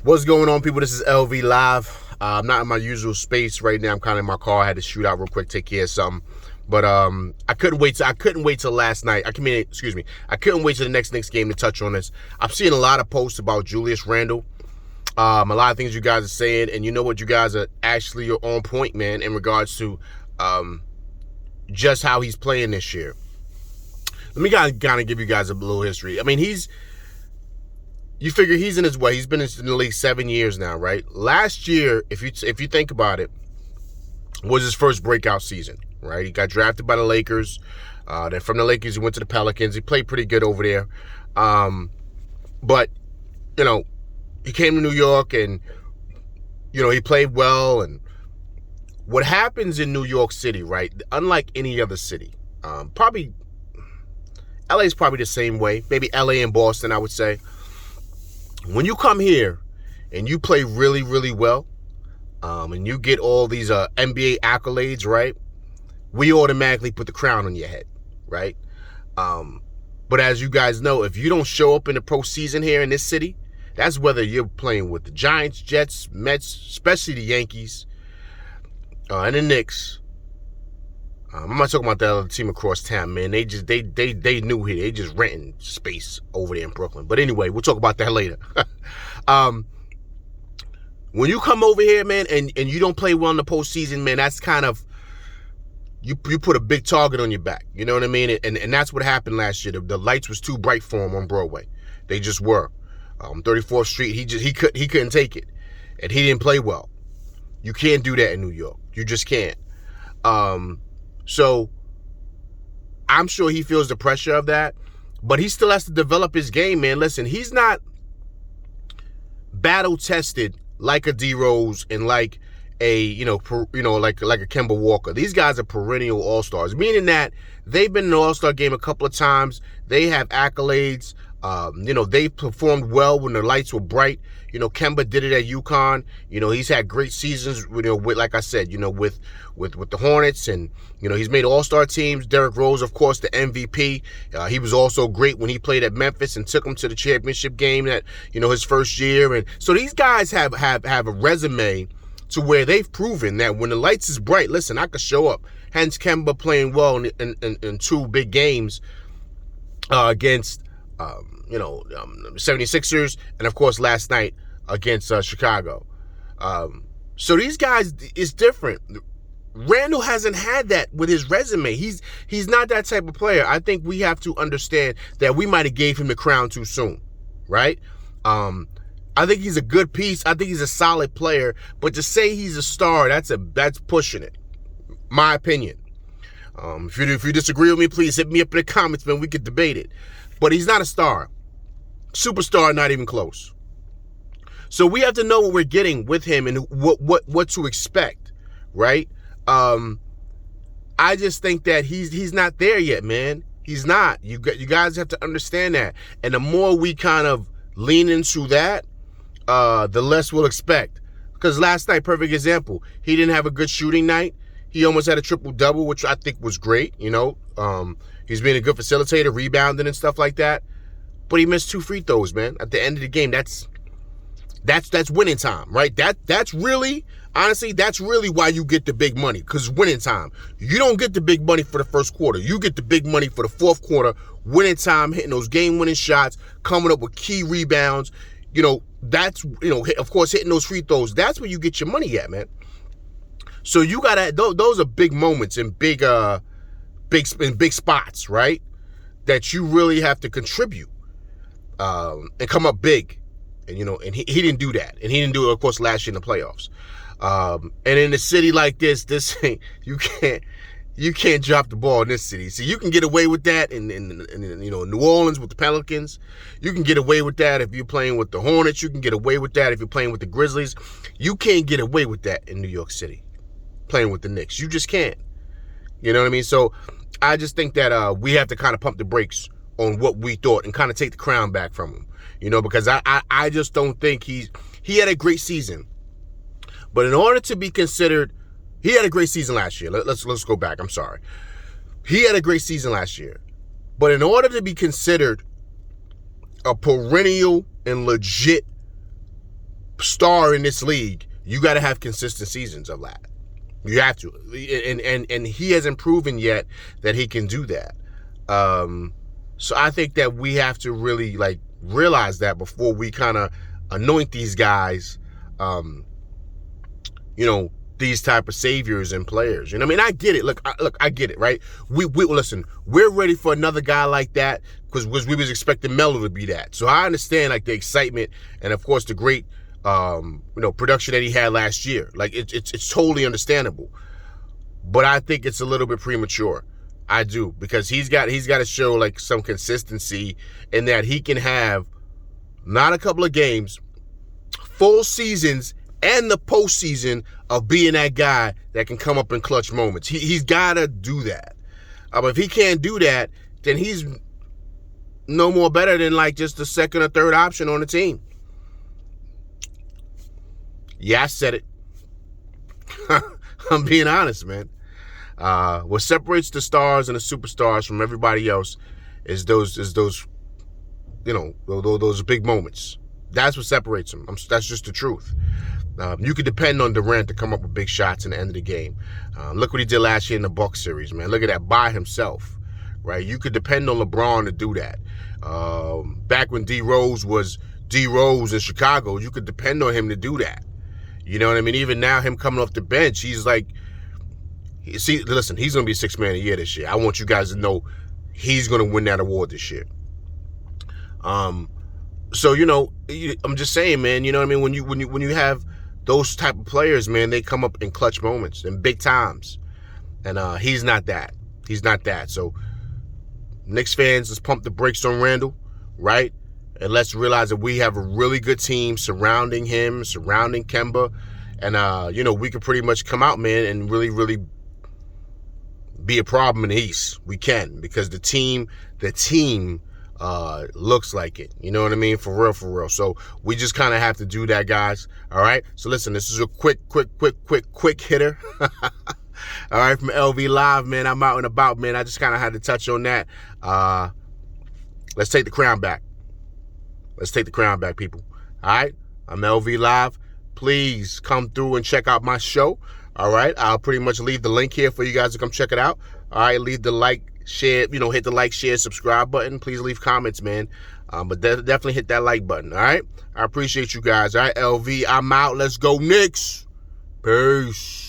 What's going on, people? This is LV Live. I'm not in my usual space right now. I'm kind of in my car. I had to shoot out real quick, take care of something. But I couldn't wait till last night. I couldn't wait till the next Knicks game to touch on this. I'm seeing a lot of posts about Julius Randle. A lot of things you guys are saying, and you know what, you guys are actually on point, man, in regards to just how he's playing this year. Let me kind of give you guys a little history. I mean, you figure he's in his way. He's been in the league 7 years now, right? Last year, if you think about it, was his first breakout season, right? He got drafted by the Lakers. Then from the Lakers, he went to the Pelicans. He played pretty good over there. But, he came to New York and, he played well. And what happens in New York City, right? Unlike any other city, probably LA is probably the same way. Maybe LA and Boston, I would say. When you come here and you play really, really well, and you get all these NBA accolades, right, we automatically put the crown on your head, right? But as you guys know, if you don't show up in the postseason here in this city, that's whether you're playing with the Giants, Jets, Mets, especially the Yankees, and the Knicks. I'm not talking about the other team across town, man. They new here. They just renting space over there in Brooklyn. But anyway, we'll talk about that later. When you come over here, man, and you don't play well in the postseason, man, that's kind of, you put a big target on your back. You know what I mean? And that's what happened last year. The lights was too bright for him on Broadway. They just were. 34th Street, he couldn't take it, and he didn't play well. You can't do that in New York. You just can't. So I'm sure he feels the pressure of that, but he still has to develop his game, man. Listen, he's not battle tested like a D Rose and like a like a Kemba Walker. These guys are perennial All Stars, meaning that they've been in the All Star game a couple of times. They have accolades. They performed well when the lights were bright. Kemba did it at UConn. He's had great seasons, with, like I said, with the Hornets, and, he's made all-star teams. Derrick Rose, of course, the MVP. He was also great when he played at Memphis and took him to the championship game that, his first year. And so these guys have a resume to where they've proven that when the lights is bright, listen, I could show up. Hence Kemba playing well in two big games against 76ers, and of course last night against Chicago. So these guys, it's different. Randle hasn't had that with his resume. He's not that type of player. I think we have to understand that we might have gave him the crown too soon, right? I think he's a good piece. I think he's a solid player, but to say he's a star, that's pushing it. My opinion. If you disagree with me, please hit me up in the comments, man. We could debate it. But he's not a star. Superstar, not even close. So we have to know what we're getting with him and what to expect, right? I just think that he's not there yet, man. He's not. You guys have to understand that. And the more we kind of lean into that, the less we'll expect. Because last night, perfect example, he didn't have a good shooting night. He almost had a triple-double, which I think was great, He's being a good facilitator, rebounding and stuff like that. But he missed 2 free throws, man. At the end of the game, that's winning time, right? That's really, honestly, that's really why you get the big money, because winning time. You don't get the big money for the first quarter. You get the big money for the fourth quarter, winning time, hitting those game-winning shots, coming up with key rebounds. That's, of course, hitting those free throws. That's where you get your money at, man. So you gotta, those are big moments and big spots, right? That you really have to contribute and come up big, and and he didn't do that, and he didn't do it, of course, last year in the playoffs. And in a city like this you can't drop the ball in this city. So you can get away with that in New Orleans with the Pelicans. You can get away with that if you're playing with the Hornets. You can get away with that if you're playing with the Grizzlies. You can't get away with that in New York City, playing with the Knicks. You just can't. You know what I mean? So I just think that we have to kind of pump the brakes on what we thought and kind of take the crown back from him. Because I just don't think he had a great season. But in order to be considered, he had a great season last year. Let's go back. I'm sorry. He had a great season last year. But in order to be considered a perennial and legit star in this league, you got to have consistent seasons of that. You have to, and he hasn't proven yet that he can do that. So I think that we have to really like realize that before we kind of anoint these guys, these type of saviors and players. You know what I mean? I get it. Look, I get it, right? We listen, we're ready for another guy like that because we was expecting Melo to be that. So I understand like the excitement and of course the great production that he had last year. Like it's totally understandable. But I think it's a little bit premature. I do, because he's got to show like some consistency in that he can have not a couple of games, full seasons and the postseason of being that guy that can come up in clutch moments. He's got to do that. But if he can't do that, then he's no more better than like just the second or third option on the team. Yeah, I said it. I'm being honest, man. What separates the stars and the superstars from everybody else is those big moments. That's what separates them. That's just the truth. You could depend on Durant to come up with big shots in the end of the game. Look what he did last year in the Bucks series, man. Look at that by himself, right? You could depend on LeBron to do that. Back when D Rose was D Rose in Chicago, you could depend on him to do that. You know what I mean? Even now, him coming off the bench, he's like, see, listen, he's going to be Sixth Man of the Year this year. I want you guys to know he's going to win that award this year. So, I'm just saying, man, you know what I mean? When you have those type of players, man, they come up in clutch moments and big times. And he's not that. He's not that. So Knicks fans, let's pump the brakes on Randle, right? And let's realize that we have a really good team surrounding him, surrounding Kemba. And, we could pretty much come out, man, and really, really be a problem in the East. We can, because the team looks like it. You know what I mean? For real. So we just kind of have to do that, guys. All right? So listen, this is a quick hitter. All right, from LV Live, man. I'm out and about, man. I just kind of had to touch on that. Let's take the crown back. Let's take the crown back, people. All right? I'm LV Live. Please come through and check out my show. All right? I'll pretty much leave the link here for you guys to come check it out. All right? Leave the like, share, hit the like, share, subscribe button. Please leave comments, man. But definitely hit that like button. All right? I appreciate you guys. All right, LV, I'm out. Let's go, Knicks. Peace.